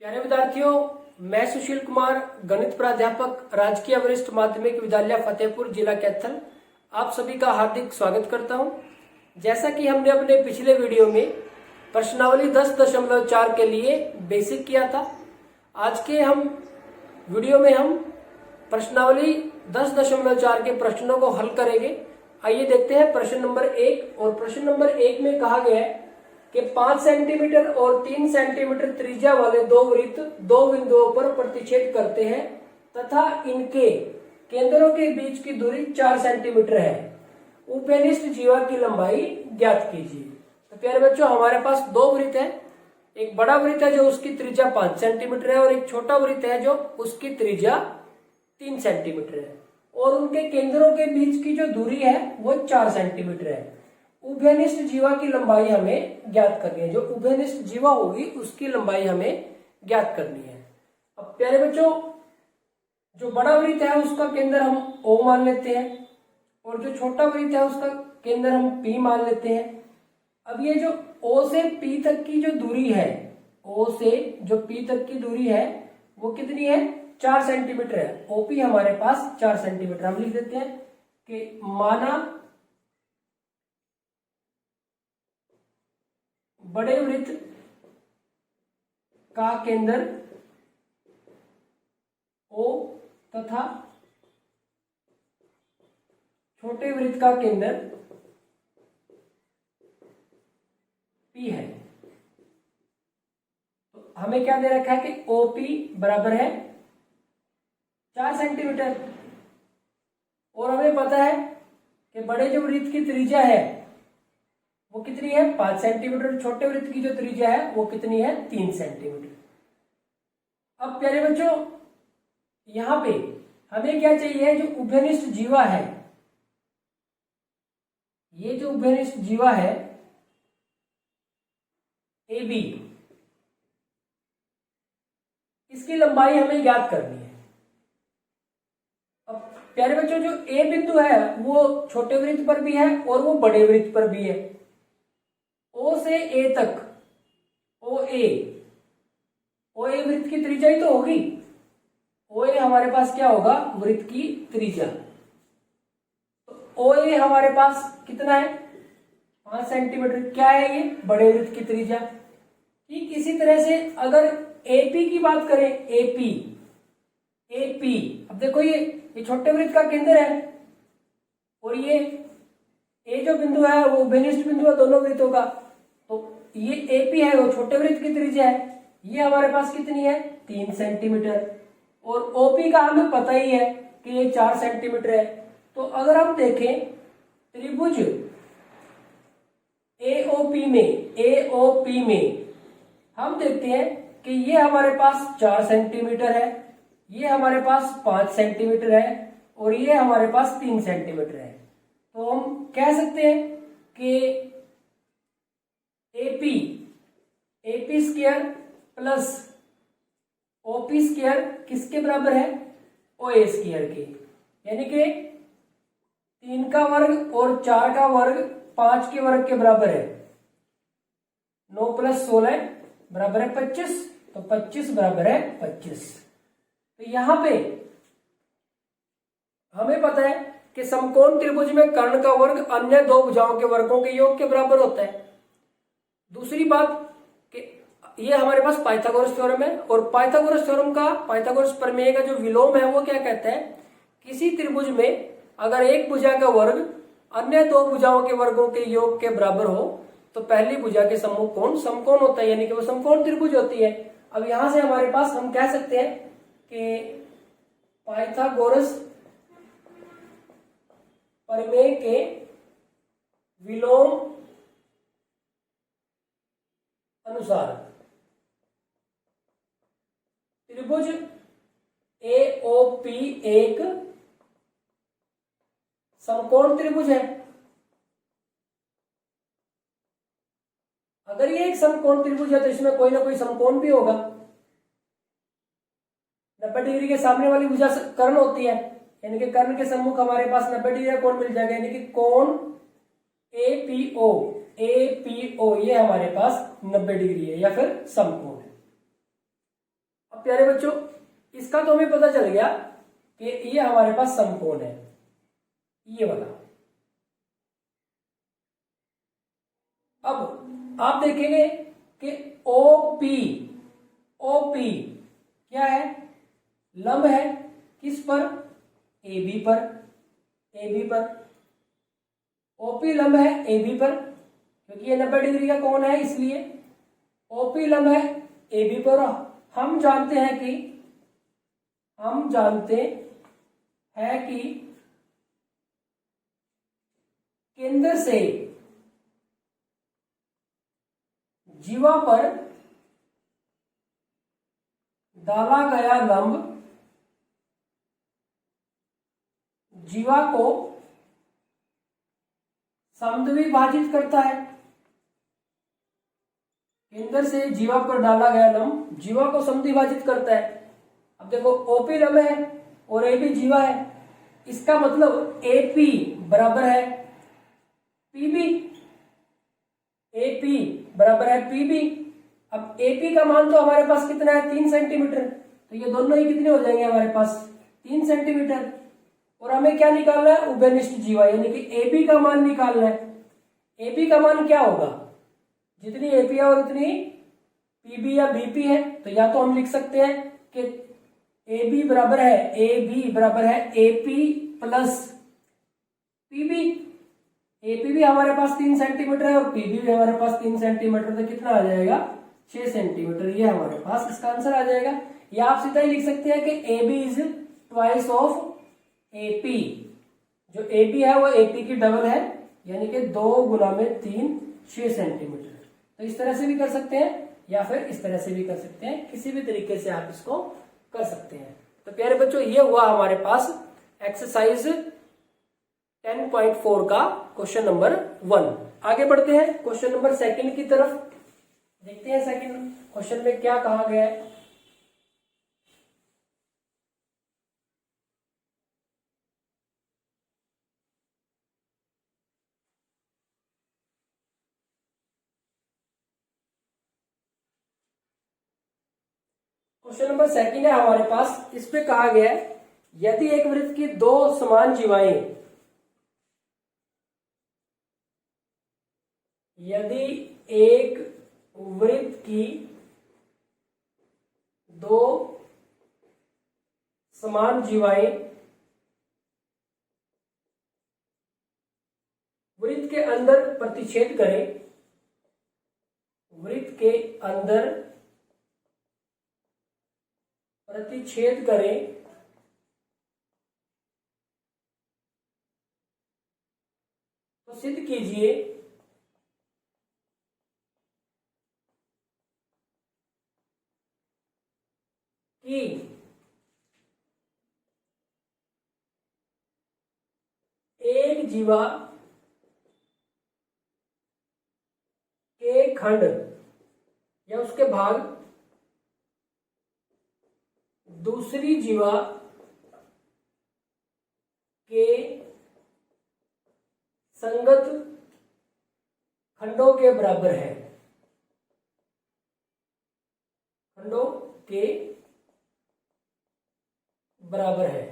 प्यारे विद्यार्थियों, मैं सुशील कुमार, गणित प्राध्यापक, राजकीय वरिष्ठ माध्यमिक विद्यालय फतेहपुर, जिला कैथल, आप सभी का हार्दिक स्वागत करता हूं। जैसा कि हमने अपने पिछले वीडियो में प्रश्नावली 10.4 के लिए बेसिक किया था, आज के वीडियो में हम प्रश्नावली 10.4 के प्रश्नों को हल करेंगे। आइए देखते हैं प्रश्न नंबर 1। और प्रश्न नंबर 1 में कहा गया है कि 5 सेंटीमीटर और 3 सेंटीमीटर त्रिज्या वाले दो वृत्त दो बिंदुओं पर प्रतिच्छेद करते हैं तथा इनके केंद्रों के बीच की दूरी 4 सेंटीमीटर है। उपनिष्ठ जीवा की लंबाई ज्ञात कीजिए। तो प्यारे बच्चों, हमारे पास दो वृत्त है। एक बड़ा वृत्त है जो उसकी त्रिज्या 5 सेंटीमीटर है और एक छोटा वृत्त है जो उसकी त्रिज्या 3 सेंटीमीटर है और उनके केंद्रों के बीच की जो दूरी है वो 4 सेंटीमीटर है। उभयनिष्ठ जीवा की लंबाई हमें ज्ञात करनी है। जो उभयनिष्ठ जीवा होगी उसकी लंबाई हमें ज्ञात करनी है। अब प्यारे बच्चों, जो बड़ा वृत्त है उसका केंद्र हम O मान लेते हैं और जो छोटा वृत्त है उसका केंद्र हम P मान लेते हैं। अब ये जो O से P तक की जो दूरी है, O से जो P तक की दूरी है वो कितनी है? 4 सेंटीमीटर है। OP हमारे पास 4 सेंटीमीटर। हम लिख देते हैं कि माना बड़े वृत्त का केंद्र O तथा छोटे वृत्त का केंद्र P है। तो हमें क्या दे रखा है कि OP बराबर है 4 सेंटीमीटर और हमें पता है कि बड़े जो वृत्त की त्रिज्या है वो कितनी है? 5 सेंटीमीटर। छोटे वृत्त की जो त्रिज्या है वो कितनी है? 3 सेंटीमीटर। अब प्यारे बच्चों, यहां पे हमें क्या चाहिए? जो उभयनिष्ठ जीवा है, ये जो उभयनिष्ठ जीवा है AB, इसकी लंबाई हमें ज्ञात करनी है। अब प्यारे बच्चों, जो A बिंदु है वो छोटे वृत्त पर भी है और वो बड़े वृत्त पर भी है। O से A तक OA वृत्त की त्रिज्या ही तो होगी। OA हमारे पास क्या होगा? वृत्त की त्रिज्या। तो OA हमारे पास कितना है? 5 सेंटीमीटर। क्या है ये? बड़े वृत्त की त्रिज्या। ठीक इसी तरह से अगर AP की बात करें, AP अब देखो ये छोटे वृत्त का केंद्र है और ये A जो बिंदु है वो उभयनिष्ठ बिंदु है दोनों वृत्तों का। तो ये AP है, वो छोटे वृत्त की त्रिज्या है। ये हमारे पास कितनी है? 3 सेंटीमीटर। और OP का हमें पता ही है कि ये 4 सेंटीमीटर है। तो अगर हम देखें त्रिभुज AOP में हम देखते हैं कि ये हमारे पास 4 सेंटीमीटर है, ये हमारे पास 5 सेंटीमीटर है और ये हमारे पास 3 सेंटीमीटर है। तो हम कह सकते हैं कि AP square plus OP square किसके बराबर है? OA स्क्वायर के। यानी कि 3 का वर्ग और 4 का वर्ग 5 के वर्ग के बराबर है। 9 + 16 बराबर है 25। तो 25 बराबर है 25। तो यहां पे हमें पता है कि समकोण त्रिभुज में कर्ण का वर्ग अन्य दो भुजाओं के वर्गों के योग के बराबर होता है। दूसरी बात कि ये हमारे पास पाइथागोरस थ्योरम है और पाइथागोरस प्रमेय का जो विलोम है वो क्या कहता है? किसी त्रिभुज में अगर एक भुजा का वर्ग अन्य दो भुजाओं के वर्गों के योग के बराबर हो तो पहली भुजा के सम्मुख कोण समकोण होता है, यानी कि वो समकोण त्रिभुज होती है। अब यहां से हमारे पास हम कह सकते हैं कि पाइथागोरस प्रमेय के विलोम अनुसार त्रिभुज AOP एक समकोण त्रिभुज है। अगर ये एक समकोण त्रिभुज है तो इसमें कोई ना कोई समकोण भी होगा। 90 डिग्री के सामने वाली भुजा कर्ण होती है, यानी कि कर्ण के सम्मुख हमारे पास 90 डिग्री का कोण मिल जाएगा, यानी कि कोण APO ये हमारे पास 90 डिग्री है या फिर समकोण है। प्यारे बच्चों, इसका तो हमें पता चल गया कि ये हमारे पास समकोण है, ये वाला। अब आप देखेंगे कि ओपी, ओपी क्या है? लंब है किस पर? AB पर, AB पर। ओपी लंब है AB पर, क्योंकि ये 90 डिग्री का कोण है, इसलिए ओपी लंब है AB पर। हम जानते हैं कि केंद्र से जीवा पर डाला गया लंब जीवा को समद्विभाजित करता है। केंद्र से जीवा पर डाला गया लंब जीवा को समद्विभाजित करता है। अब देखो, ओपी लंब है और AB जीवा है, इसका मतलब AP बराबर है PB, AP बराबर है PB। अब AP का मान तो हमारे पास कितना है? 3 सेंटीमीटर, तो ये दोनों ही कितने हो जाएंगे हमारे पास? 3 सेंटीमीटर। और हमें क्या निकालना है? उभयनिष्ठ जीवा, यानी कि AB का मान निकालना है। AB का मान क्या होगा? जितनी AP है और उतनी PB या BP है, तो या तो हम लिख सकते हैं कि AB बराबर है AP प्लस PB। AP भी हमारे पास 3 सेंटीमीटर है और PB भी हमारे पास 3 सेंटीमीटर, तो कितना आ जाएगा? 6 सेंटीमीटर। ये हमारे पास इसका आंसर आ जाएगा। या आप सीधा ही लिख सकते हैं कि AB is twice of AP। जो AB है वो AP की डबल है, यानी कि 2 गुना में 3, 6 सेंटीमीटर। तो इस तरह से भी कर सकते हैं या फिर इस तरह से भी कर सकते हैं, किसी भी तरीके से आप इसको कर सकते हैं। तो प्यारे बच्चों, ये हुआ हमारे पास एक्सरसाइज 10.4 का क्वेश्चन नंबर 1। आगे बढ़ते हैं क्वेश्चन नंबर 2 की तरफ। देखते हैं सेकंड क्वेश्चन में क्या कहा गया है। क्वेश्चन नंबर 2 है हमारे पास। इस पे कहा गया है, यदि एक वृत्त की 2 समान जीवाएं, यदि एक वृत्त की 2 समान जीवाएं वृत्त के अंदर प्रतिच्छेद करें, वृत्त के अंदर प्रतिच्छेद करें, तो सिद्ध कीजिए कि एक जीवा के खंड या उसके भाग दूसरी जीवा के संगत खंडों के बराबर है, खंडों के बराबर है।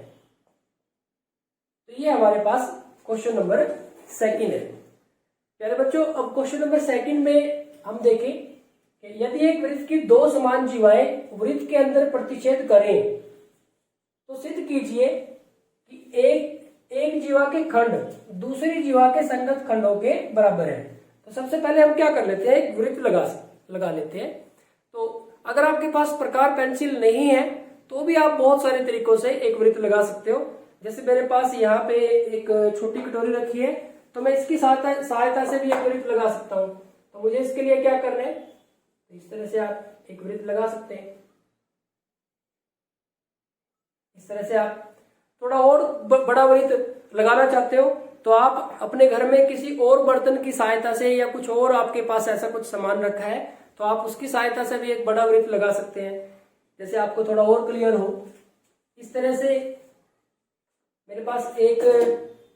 तो ये हमारे पास क्वेश्चन नंबर 2 है। प्यारे बच्चों, अब क्वेश्चन नंबर 2 में हम देखें कि यदि एक वृत्त की 2 समान जीवाएं वृत्त के अंदर प्रतिच्छेद करें, तो सिद्ध कीजिए कि एक जीवा के खंड दूसरी जीवा के संगत खंडों के बराबर है। तो सबसे पहले हम क्या कर लेते हैं? एक वृत्त लगा लेते हैं। तो अगर आपके पास प्रकार पेंसिल नहीं है तो भी आप बहुत सारे तरीकों से एक वृत्त लगा सकते हो। जैसे मेरे पास यहाँ पे एक छोटी कटोरी रखी है, तो मैं इसकी सहायता से भी एक वृत्त लगा सकता हूँ। तो मुझे इसके लिए क्या करना है? इस तरह से आप एक वृत्त लगा सकते हैं। इस तरह से आप थोड़ा और बड़ा वृत्त लगाना चाहते हो तो आप अपने घर में किसी और बर्तन की सहायता से या कुछ और आपके पास ऐसा कुछ सामान रखा है तो आप उसकी सहायता से भी एक बड़ा वृत्त लगा सकते हैं, जैसे आपको थोड़ा और क्लियर हो। इस तरह से मेरे पास एक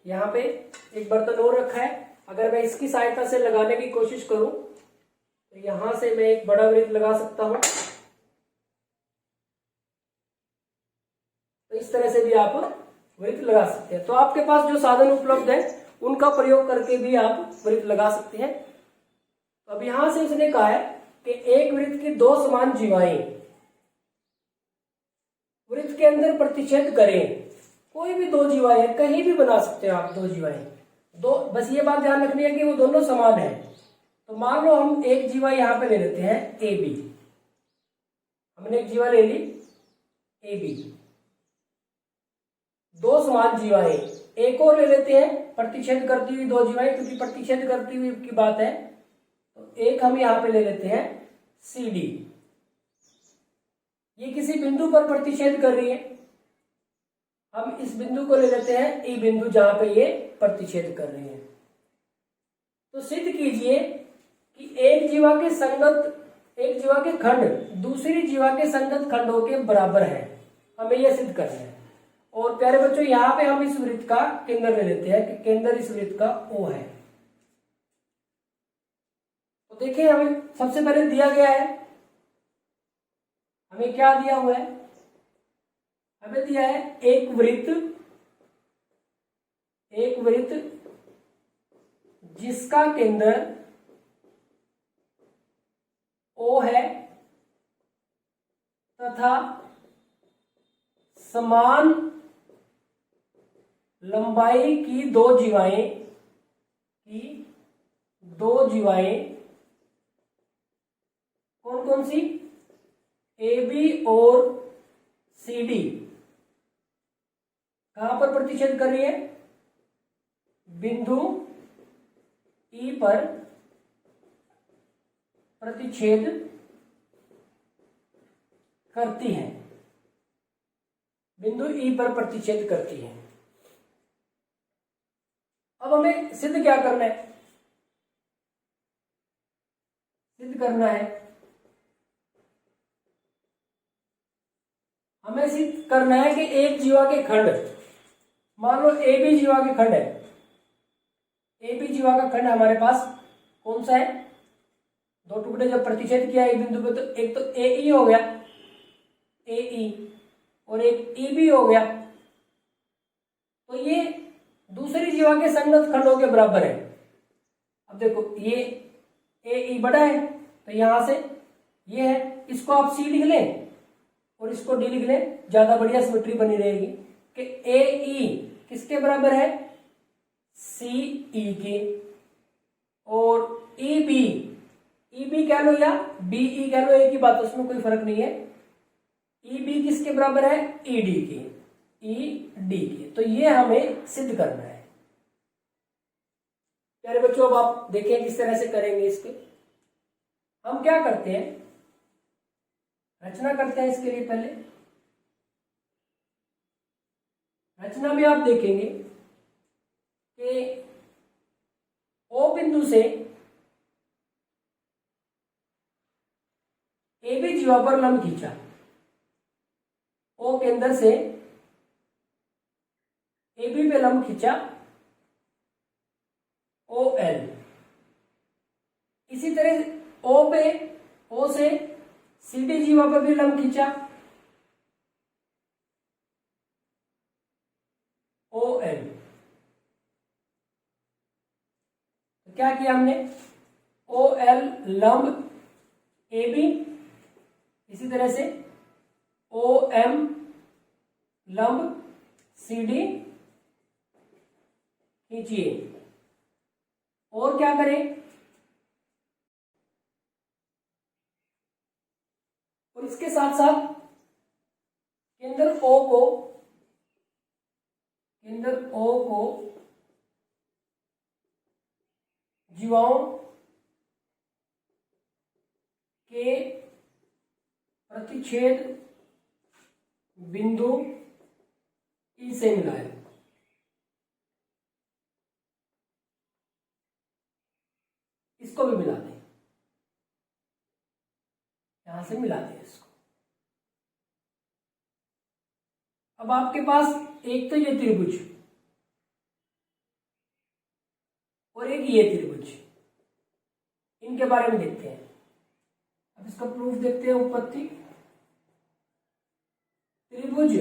यहाँ पे एक बर्तन और रखा है, अगर मैं इसकी सहायता से लगाने की कोशिश करूं तो यहां से मैं एक बड़ा वृत्त लगा सकता हूं। इस तरह से भी आप वृत्त लगा सकते हैं। तो आपके पास जो साधन उपलब्ध है उनका प्रयोग करके भी आप वृत्त लगा सकते हैं। तो अब यहां से उसने कहा है कि एक वृत्त की दो समान जीवाएं वृत्त के अंदर प्रतिच्छेद करें। कोई भी दो जीवाएं कहीं भी बना सकते हो आप, दो जीवाएं दो, बस ये बात ध्यान रखनी है कि वो दोनों समान है। तो मान लो हम एक जीवा यहां पे ले लेते हैं ए बी, हमने एक जीवा ले ली ए बी, दो समान जीवाएं, एक और ले लेते हैं प्रतिच्छेद करती हुई दो जीवाएं, क्योंकि प्रतिच्छेद करती हुई की बात है। तो एक हम यहां पे ले लेते हैं सी डी, ये किसी बिंदु पर प्रतिच्छेद कर रही है, हम इस बिंदु को ले लेते हैं ई बिंदु जहां पे ये प्रतिच्छेद कर रही है। तो सिद्ध कीजिए कि एक जीवा के खंड दूसरी जीवा के संगत खंडों के बराबर है, हमें यह सिद्ध करना है। और प्यारे बच्चों यहां पे हम इस वृत्त का केंद्र ले लेते हैं कि केंद्र इस वृत्त का ओ है। तो देखिए हमें सबसे पहले दिया गया है, हमें क्या दिया हुआ है, हमें दिया है एक वृत्त जिसका केंद्र O है तथा समान लंबाई की दो जीवाएं कौन कौन सी, ए बी और सी डी कहां पर प्रतिच्छेद कर रही है, बिंदु ई पर प्रतिच्छेद करती है, बिंदु ई पर प्रतिच्छेद करती है। अब हमें सिद्ध क्या करना है, हमें सिद्ध करना है कि एक जीवा के खंड, मान लो ए बी जीवा के खंड है, ए बी जीवा का खंड हमारे पास कौन सा है, दो टुकड़े जब प्रतिच्छेद किया एक बिंदु पे तो एक तो ए ई हो गया, ए ई, और एक ई बी हो गया। तो ये दूसरी जीवा के संगत खंडों के बराबर है। अब देखो ये ए ई बड़ा है तो यहां से ये है, इसको आप सी लिख लें और इसको डी लिख लें, ज्यादा बढ़िया सिमेट्री बनी रहेगी कि ए ई किसके बराबर है, सी ई के, और ई बी कह लो या बी ई कह लो, एक ही बात, उसमें कोई फर्क नहीं है। ई बी किसके बराबर है, ई डी के। तो ये हमें सिद्ध करना है। प्यारे बच्चों अब आप देखें किस तरह से करेंगे इसके। हम क्या करते हैं, रचना करते हैं इसके लिए। पहले रचना में आप देखेंगे कि ओ बिंदु से ए बी जीवा पर लंब खींचा, ओ केंद्र से ए बी पे लंब खींचा ओ एल, इसी तरह ओ से सी डी जीवा पर भी लंब खींचा ओ एल। तो क्या किया हमने, ओ एल लंब ए बी, इसी तरह से ओ एम लंब सी डी खींचिए। और क्या करें, और इसके साथ साथ केंद्र ओ को जीवाओं के प्रतिच्छेद बिंदु ई से मिलाए। इसको भी मिला दें, यहां से मिला दें इसको। अब आपके पास एक तो ये त्रिभुज और एक ये त्रिभुज, इनके बारे में देखते हैं। अब इसका प्रूफ देखते हैं। उत्पत्ति त्रिभुज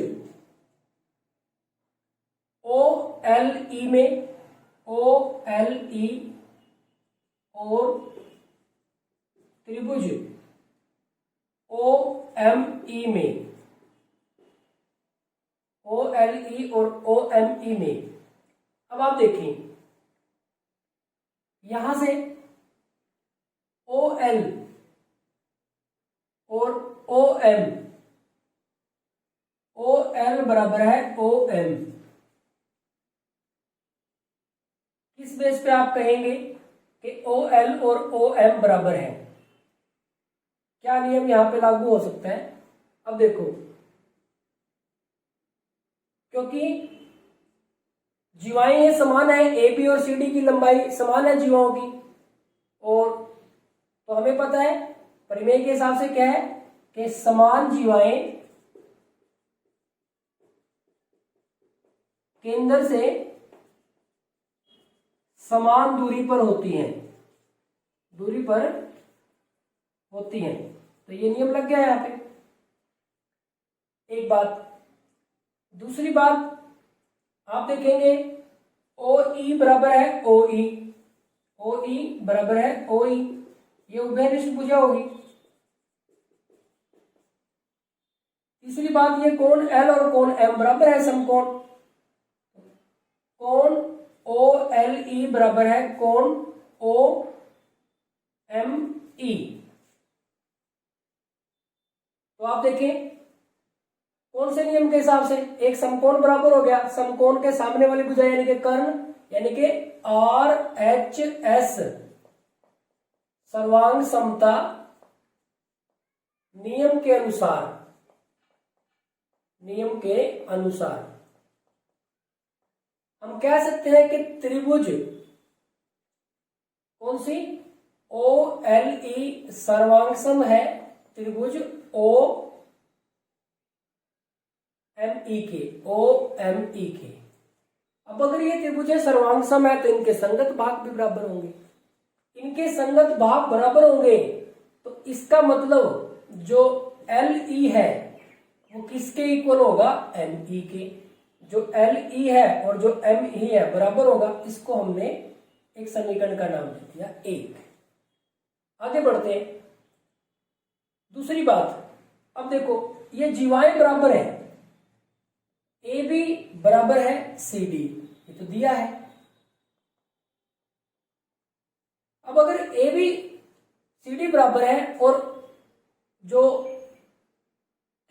ओ एल ई में, ओ एल ई और त्रिभुज ओ एम ई में, ओ एल ई और ओ एम ई में। अब आप देखें यहां से ओ एल और ओ एम, ओ एल बराबर है ओ एम। किस बेस पे आप कहेंगे कि ओ एल और ओ एम बराबर है? क्या नियम यहां पे लागू हो सकता है? अब देखो, क्योंकि जीवाएं ये समान है, ए बी और सी डी की लंबाई समान है जीवाओं की, और तो हमें पता है परिमेय के हिसाब से क्या है कि समान जीवाएं केंद्र से समान दूरी पर होती हैं, दूरी पर होती हैं। तो ये नियम लग गया यहां पे, एक बात। दूसरी बात आप देखेंगे ओ ई बराबर है ओ ई, ओ ई बराबर है ओ ई, ये उभयनिष्ठ भुजा होगी। तीसरी बात, ये कोण एल और कोण एम बराबर है समकोण, कोण ओ एल ई बराबर है कोण ओ एम ई। तो आप देखें कौन से नियम के हिसाब से एक समकोण बराबर हो गया, समकोण के सामने वाली भुजा यानी कि कर्ण, यानी कि आर एच एस सर्वांग समता नियम के अनुसार, नियम के अनुसार हम कह सकते हैं कि त्रिभुज कौन सी, ओ एल ई सर्वांग सम है त्रिभुज ओ एम ई के, ओ एम ई के। अब अगर ये त्रिभुज सर्वांग सम है तो इनके संगत भाग भी बराबर होंगे, इनके संगत भाग बराबर होंगे तो इसका मतलब जो एल ई है वो किसके इक्वल होगा, एम ई के। जो एल ई है और जो एम ई है बराबर होगा, इसको हमने एक समीकरण का नाम दे दिया एक। आगे बढ़ते हैं। दूसरी बात, अब देखो ये जीवाएं बराबर है, ए बी बराबर है सी डी, ये तो दिया है। अब अगर ए बी सी डी बराबर है और जो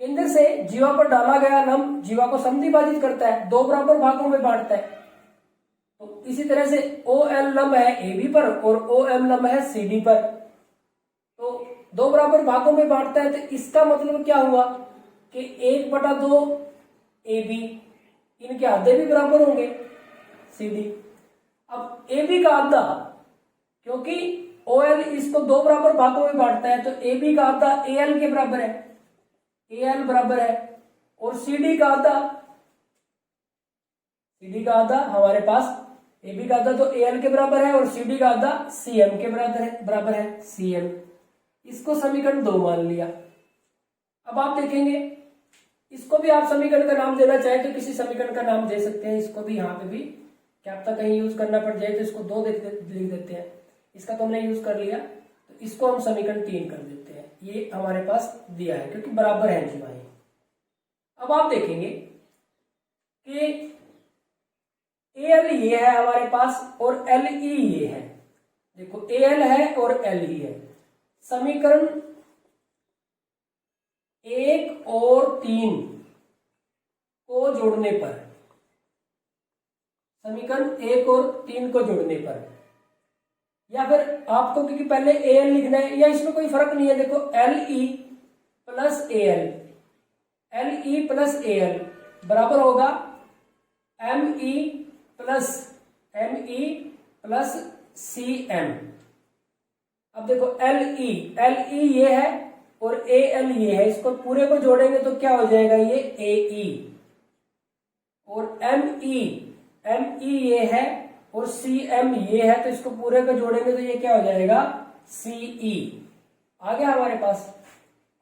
केंद्र से जीवा पर डाला गया लंब जीवा को समद्विभाजित करता है, दो बराबर भागों में बांटता है, तो इसी तरह से ओ एल लंब है ए बी पर और ओ एम लंब है सी डी पर, तो दो बराबर भागों में बांटता है। तो इसका मतलब क्या हुआ कि 1/2 ए बी, इनके आधे भी बराबर होंगे सी डी। अब ए बी का आधा, क्योंकि ओ एल इसको दो बराबर भागों में बांटता है, तो ए बी का आधा ए एल के बराबर है, ए एल बराबर है, और सी डी का आधा, सी डी का आधा हमारे पास ए बी का आधा तो ए एल के बराबर है और सी डी का आधा सी एम के बराबर है सी एम। इसको समीकरण 2 मान लिया। अब आप देखेंगे इसको भी आप समीकरण का नाम देना चाहे तो किसी समीकरण का नाम दे सकते हैं, इसको भी यहाँ पे भी क्या पता कहीं यूज करना पड़ जाए तो इसको 2 लिख देते हैं। इसका तो हमने यूज कर लिया, तो इसको हम समीकरण 3 कर देते हैं। ये हमारे पास दिया है क्योंकि बराबर है जीवाएं। अब आप देखेंगे कि ए एल ये है हमारे पास और एल ई ये है। देखो ए एल है और एल ई है। समीकरण 1 और 3 को जोड़ने पर, समीकरण 1 और 3 को जोड़ने पर, या फिर आपको क्योंकि पहले ए एल लिखना है या इसमें कोई फर्क नहीं है, देखो L E plus A L, L E plus A L बराबर होगा M E plus C M. अब देखो एल ई ये है और ए एल ये है, इसको पूरे को जोड़ेंगे तो क्या हो जाएगा, ये ए ई, और एम ई ये है और सी एम ये है, तो इसको पूरे को जोड़ेंगे तो ये क्या हो जाएगा, सी ई। आ गया हमारे पास,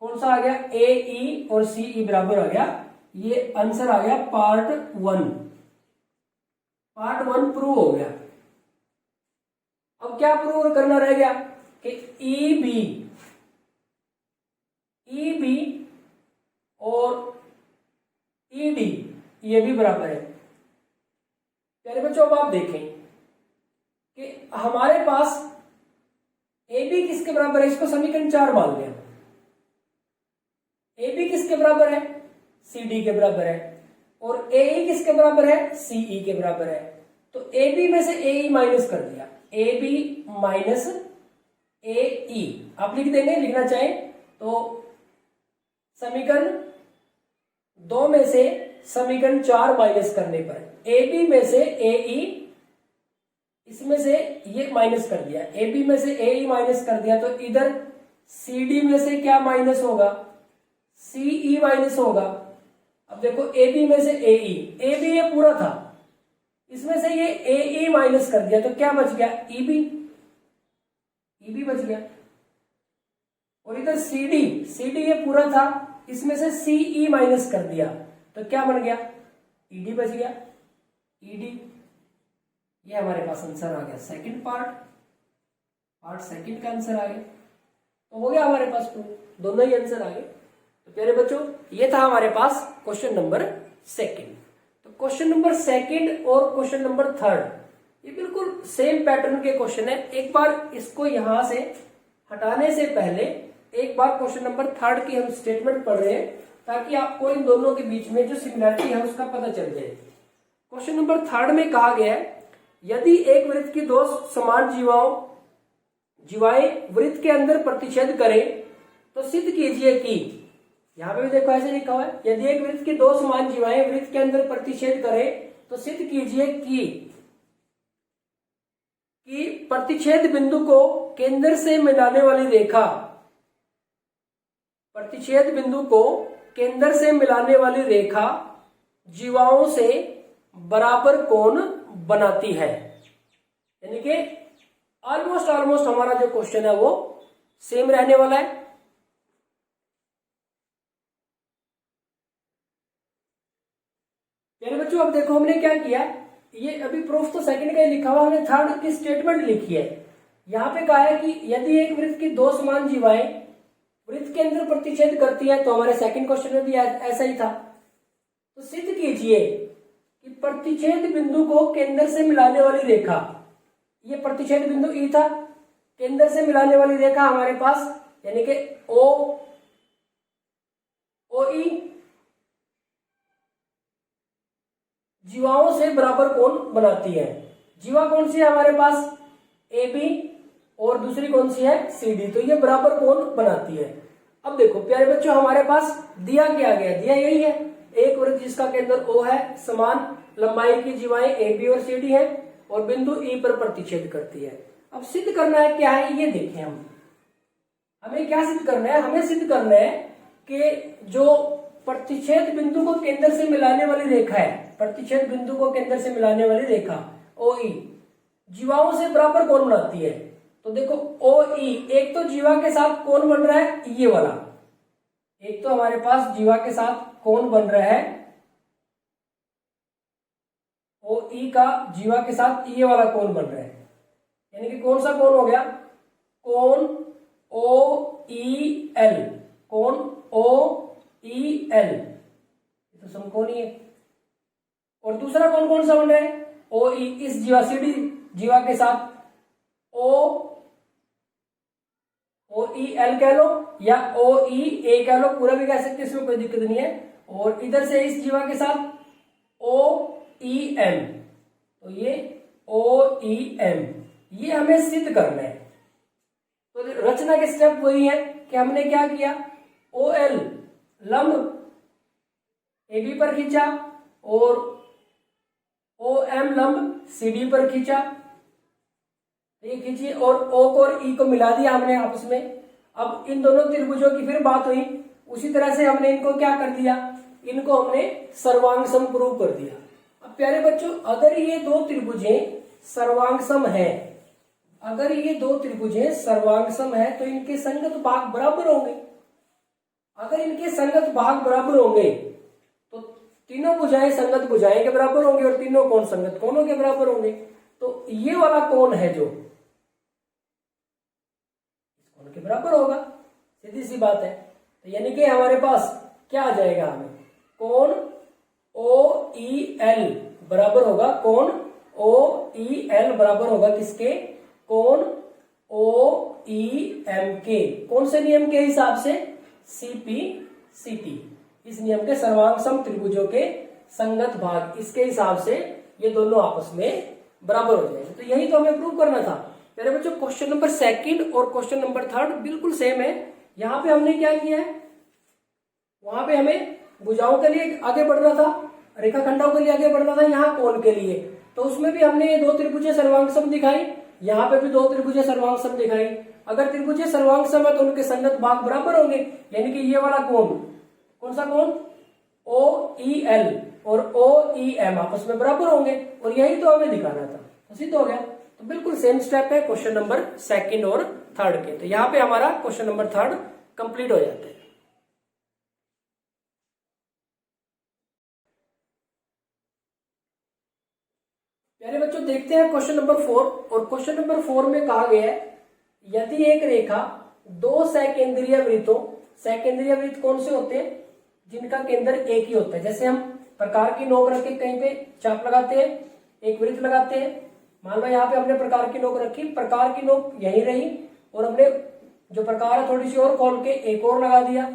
कौन सा आ गया, ए ई और सी ई बराबर आ गया। ये आंसर आ गया पार्ट 1। पार्ट 1 प्रूव हो गया। अब क्या प्रूव करना रह गया कि ईबी और ईडी ये भी बराबर है। प्यारे बच्चों अब आप देखें कि हमारे पास ए बी किसके बराबर है, इसको समीकरण 4 मान लिया। ए बी किसके बराबर है, सी डी के बराबर है, और ए ई किसके बराबर है, सी ई के बराबर है। तो ए बी में से ए ई माइनस कर दिया, ए बी माइनस ए ई आप लिख देंगे, लिखना चाहें तो समीकरण 2 में से समीकरण 4 माइनस करने पर ए बी में से ए ई, इसमें से ये माइनस कर दिया, ए बी में से ए ई माइनस कर दिया, तो इधर सी डी में से क्या माइनस होगा, सी ई माइनस होगा। अब देखो ए बी में से ए बी ये पूरा था, इसमें से ये ए ई माइनस कर दिया, तो क्या बच गया, ई बी बच गया। और इधर सी डी ये पूरा था, इसमें से सी ई माइनस कर दिया, तो क्या बन गया, ई डी बच गया, ई डी। ये हमारे पास आंसर आ गया सेकंड पार्ट सेकंड का आंसर आ गया। तो हो गया हमारे पास प्रूफ, दोनों ही आंसर आ गए। तो प्यारे बच्चों ये था हमारे पास क्वेश्चन नंबर सेकंड। तो क्वेश्चन नंबर सेकंड और क्वेश्चन नंबर थर्ड ये बिल्कुल सेम पैटर्न के क्वेश्चन है। एक बार इसको यहां से हटाने से पहले एक बार क्वेश्चन नंबर थर्ड की हम स्टेटमेंट पढ़ रहे हैं, ताकि आपको इन दोनों के बीच में जो सिमिलरिटी है उसका पता चल जाए। क्वेश्चन नंबर थर्ड में कहा गया है, यदि एक वृत्त की दो समान जीवाएं वृत्त के अंदर प्रतिच्छेद करें तो सिद्ध कीजिए कि, यहां पे भी देखो ऐसे लिखा हुआ है, यदि एक वृत्त की दो समान जीवाएं वृत्त के अंदर प्रतिच्छेद करें तो सिद्ध कीजिए कि प्रतिच्छेद बिंदु को केंद्र से मिलाने वाली रेखा, प्रतिच्छेद बिंदु को केंद्र से मिलाने वाली रेखा जीवाओं से बराबर कोण बनाती है। यानी कि ऑलमोस्ट हमारा जो क्वेश्चन है वो सेम रहने वाला है। मेरे बच्चों अब देखो हमने क्या किया, ये अभी प्रूफ तो सेकंड का ही लिखा हुआ, हमने थर्ड की स्टेटमेंट लिखी है। यहां पे कहा है कि यदि एक वृत्त की दो समान जीवाएं वृत्त के अंदर प्रतिच्छेद करती है, तो हमारे सेकंड क्वेश्चन में भी ऐसा ही था। तो सिद्ध कीजिए कि प्रतिच्छेद बिंदु को केंद्र से मिलाने वाली रेखा, ये प्रतिच्छेद बिंदु ई था, केंद्र से मिलाने वाली रेखा हमारे पास यानी कि ओ ई जीवाओं से बराबर कोण बनाती है। जीवा कौन सी है हमारे पास, ए बी, और दूसरी कौन सी है, सी डी, तो ये बराबर कोण बनाती है। अब देखो प्यारे बच्चों हमारे पास दिया क्या गया, दिया यही है, एक वृत्त जिसका केंद्र ओ है, समान लंबाई की जीवाएं ए बी और सी डी है, और बिंदु ई पर प्रतिच्छेद करती है। अब सिद्ध करना है क्या है, ये देखें हमें क्या सिद्ध करना है, हमें सिद्ध करना है कि जो प्रतिच्छेद बिंदु को केंद्र से मिलाने वाली रेखा है, प्रतिच्छेद बिंदु को केंद्र से मिलाने वाली रेखा ओ ई जीवाओं से बराबर कोण बनाती है। तो देखो ओ ई, एक तो जीवा के साथ कोण बन रहा है ये वाला, एक तो हमारे पास जीवा के साथ कोण बन रहा है ओ ई का, जीवा के साथ ये वाला कोण बन रहा है, यानी कि कौन सा कोण हो गया, कोण ओ ई एल, कोण ओ ई एल, तो समकोणीय है। और दूसरा कोण कौन सा बन रहा है, ओ ई, इस जीवा सी डी जीवा के साथ ओ ई एल कह लो या ओ ई ए कह लो, पूरा भी कह सकते, इसमें कोई दिक्कत नहीं है। और इधर से इस जीवा के साथ ओ ई एम, तो ये ओ ई एम, ये हमें सिद्ध करना है। तो रचना के स्टेप वही है कि हमने क्या किया, ओ एल लंब ए बी पर खींचा और ओ एम लंब सी डी पर खींचा, ये खींची और ओ को और ई को मिला दिया हमने आपस में। अब इन दोनों त्रिभुजों की फिर बात हुई, उसी तरह से हमने इनको क्या कर दिया, इनको हमने सर्वांग सम प्रूव कर दिया। अब प्यारे बच्चों अगर ये दो त्रिभुजें सर्वांग सम है, अगर ये दो त्रिभुजें सर्वांग सम है तो इनके संगत भाग बराबर होंगे। अगर इनके संगत भाग बराबर होंगे तो तीनों भुजाएं संगत भुजाएं के बराबर होंगे और तीनों कोण संगत कोणों के बराबर होंगे। तो ये वाला कोण है जो इस कोण के बराबर होगा, सीधी सी बात है। तो यानी कि हमारे पास क्या आ जाएगा, हमें कोण OEL बराबर होगा, कोण OEL बराबर होगा किसके, कोण OEM के। कौन से नियम के हिसाब से, CPCT, इस नियम के सर्वांग सम त्रिभुजों के संगत भाग, इसके हिसाब से ये दोनों आपस में बराबर हो जाएंगे। तो यही तो हमें प्रूव करना था मेरे बच्चों। क्वेश्चन नंबर 2 और क्वेश्चन नंबर 3 बिल्कुल सेम है। यहाँ पे हमने क्या किया है, वहां पे हमें भुजाओं के लिए आगे बढ़ना था, रेखाखंडों के लिए आगे बढ़ना था, यहाँ कोण के लिए। तो उसमें भी हमने ये 2 त्रिभुजें सर्वांग सम दिखाई, यहाँ पे भी 2 त्रिभुजें सर्वांग सम दिखाई। अगर त्रिभुजें सर्वांग सम है तो उनके संगत भाग बराबर होंगे, यानी कि ये वाला कोण, कौन सा कोण, OEL और OEM आपस में बराबर होंगे, और यही तो हमें दिखाना था। तो सिद्ध हो गया। तो बिल्कुल सेम स्टेप है क्वेश्चन नंबर 2 और 3 के। तो यहाँ पे हमारा क्वेश्चन नंबर 3 कंप्लीट हो जाता है। प्यारे बच्चों देखते हैं क्वेश्चन नंबर 4। और क्वेश्चन नंबर 4 में कहा गया है, यदि एक रेखा 2 सकेंद्रीय वृत्तों, सकेंद्रीय वृत्त कौन से होते हैं, जिनका केंद्र एक ही होता है। जैसे हम प्रकार की नोक रख के कहीं पे चाप लगाते हैं, एक वृत्त लगाते हैं। मान लो यहाँ पे हमने प्रकार की नोक रखी, प्रकार की नोक यहीं रही और हमने जो प्रकार है थोड़ी सी और खोल के एक और लगा दिया,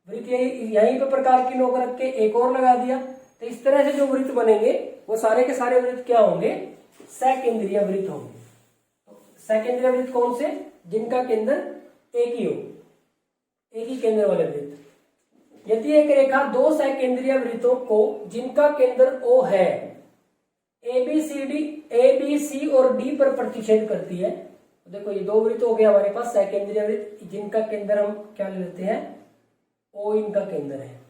वृत्त यहीं पे प्रकार की नोक रख के एक और लगा दिया। तो इस तरह से जो वृत्त बनेंगे वो सारे के सारे वृत्त क्या होंगे, सकेंद्रीय वृत्त होंगे। तो सकेंद्रीय वृत्त कौन से, जिनका केंद्र एक ही हो, एक ही केंद्र वाले वृत्त। यदि एक रेखा 2 सकेंद्रीय वृत्तों को जिनका केंद्र O है, ABC और D पर प्रतिच्छेद करती है। तो देखो ये 2 वृत्त हो गए हमारे पास सकेंद्रीय वृत्त, जिनका केंद्र हम क्या लेते हैं, O इनका केंद्र है।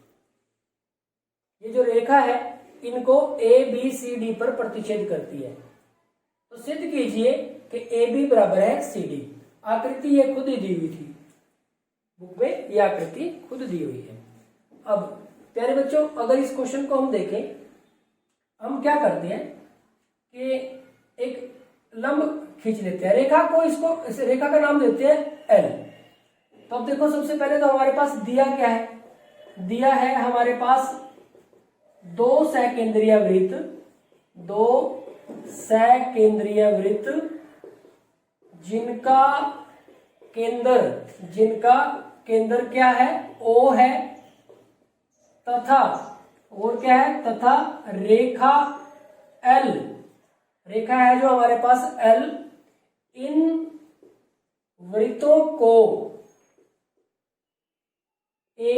ये जो रेखा है इनको ABCD पर प्रतिच्छेद करती है। तो सिद्ध कीजिए कि AB बराबर है CD। आकृति ये खुद ही दी हुई थी बुक में, ये आकृति खुद दी हुई है। अब प्यारे बच्चों अगर इस क्वेश्चन को हम देखें, हम क्या करते हैं कि एक लंब खींच लेते हैं रेखा को, इसको इस रेखा का नाम देते हैं L। तो अब देखो सबसे पहले तो हमारे पास दिया क्या है, दिया है हमारे पास 2 सकेंद्रीय वृत्त, 2 सकेंद्रीय वृत्त जिनका केंद्र क्या है, O है, तथा और क्या है, तथा रेखा L, रेखा है जो हमारे पास L, इन वृत्तों को A,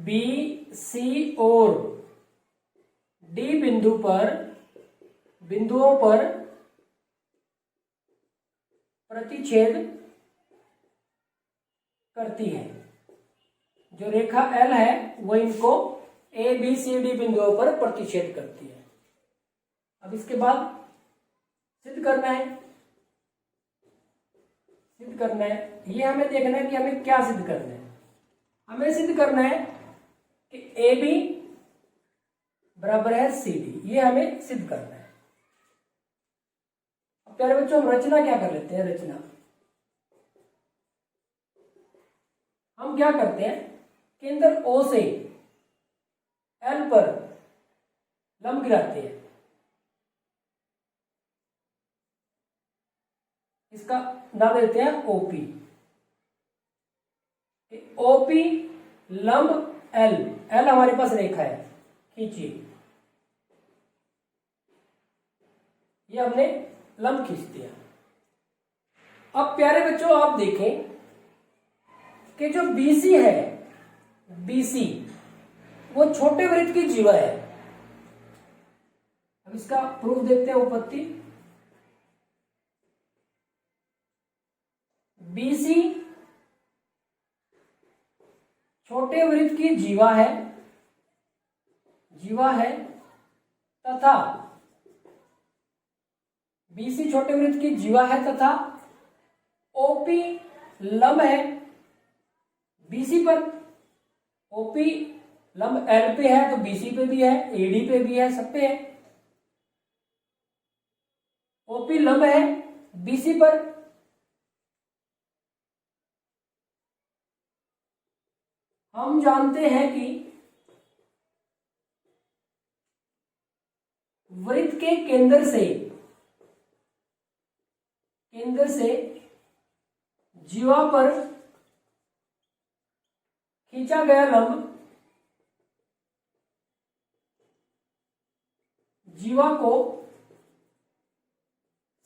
B, C और D बिंदुओं पर प्रतिच्छेद करती है। जो रेखा L है वो इनको ABCD बिंदुओं पर प्रतिच्छेद करती है। अब इसके बाद सिद्ध करना है, ये हमें देखना है कि हमें क्या सिद्ध करना है। हमें सिद्ध करना है कि AB बराबर है CD, ये हमें सिद्ध करना है। अब प्यारे बच्चों हम रचना क्या कर लेते हैं, रचना हम क्या करते हैं, केंद्र O से L पर लंब गिराते हैं। इसका नाम देते हैं OP। OP लंब L हमारे पास रेखा है, खींचिए, ये हमने लंब खींच दिया। अब प्यारे बच्चों आप देखें कि जो BC है, BC वो छोटे वृत्त की जीवा है। अब इसका प्रूफ देखते हैं, उपपत्ति। BC छोटे वृत्त की जीवा है तथा BC छोटे वृत्त की जीवा है तथा OP लंब है BC पर। OP लंब एल पे है तो बीसी पे भी है, एडी पे भी है, सब पे है। ओपी लंब है बीसी पर, हम जानते हैं कि वृत्त के केंद्र से जीवा पर खींचा गया लंब जीवा को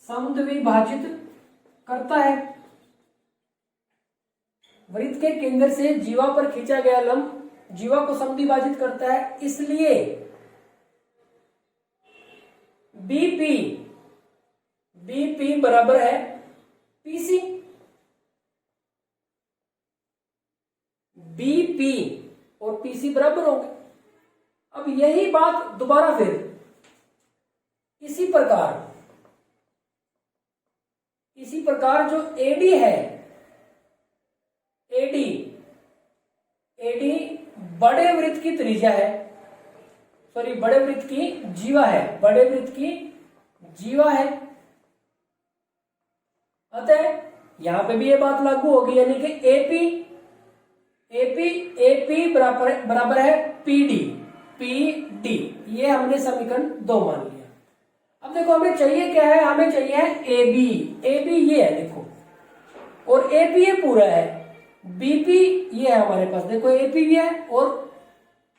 समद्विभाजित करता है। वृत्त के केंद्र से जीवा पर खींचा गया लंब जीवा को समद्विभाजित करता है, इसलिए बीपी बराबर है पीसी। बीपी और पीसी बराबर होंगे। अब यही बात दोबारा फिर इसी प्रकार जो एडी है, एडी बड़े वृत्त की त्रिज्या है, सॉरी बड़े वृत्त की जीवा है, बड़े वृत्त की जीवा है। अतः यहां पे भी ये बात लागू होगी, यानी कि एपी बराबर है पीडी। ये हमने समीकरण 2 मान लिया। अब देखो हमें चाहिए क्या है, हमें चाहिए है एबी ये है देखो, और एपी ये पूरा है, बीपी ये है हमारे पास, देखो एपी भी है और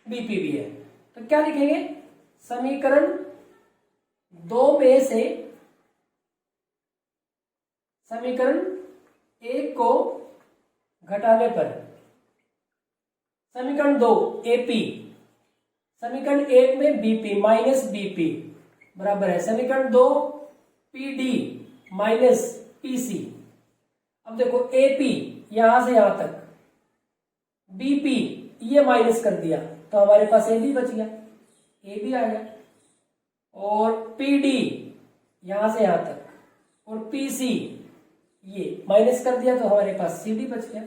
बीपी भी है। तो क्या लिखेंगे, समीकरण 2 में से समीकरण 1 को घटाने पर समीकरण 2 एपी, समीकरण 1 में बीपी माइनस बीपी बराबर है समीकरण 2 पीडी माइनस पीसी। अब देखो एपी यहां से यहां तक, बीपी ये माइनस कर दिया तो हमारे पास एबी बच गया, एबी आ गया, और पीडी यहां से यहां तक, और पीसी ये माइनस कर दिया तो हमारे पास सीडी बच गया।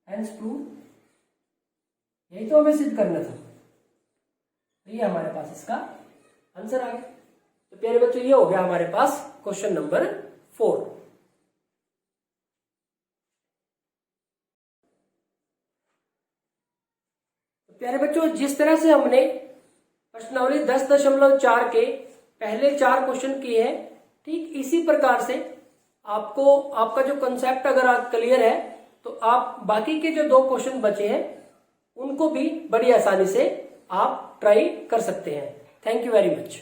Hence prove. यही तो हमें सिद्ध करना था, ये हमारे पास इसका आंसर आ गया। तो प्यारे बच्चों ये हो गया हमारे पास क्वेश्चन नंबर 4। प्यारे बच्चों जिस तरह से हमने प्रश्नावली 10.4 के पहले 4 क्वेश्चन किए हैं, ठीक इसी प्रकार से आपको आपका जो कंसेप्ट अगर क्लियर है तो आप बाकी के जो 2 क्वेश्चन बचे हैं उनको भी बड़ी आसानी से आप ट्राई कर सकते हैं। Thank you very much.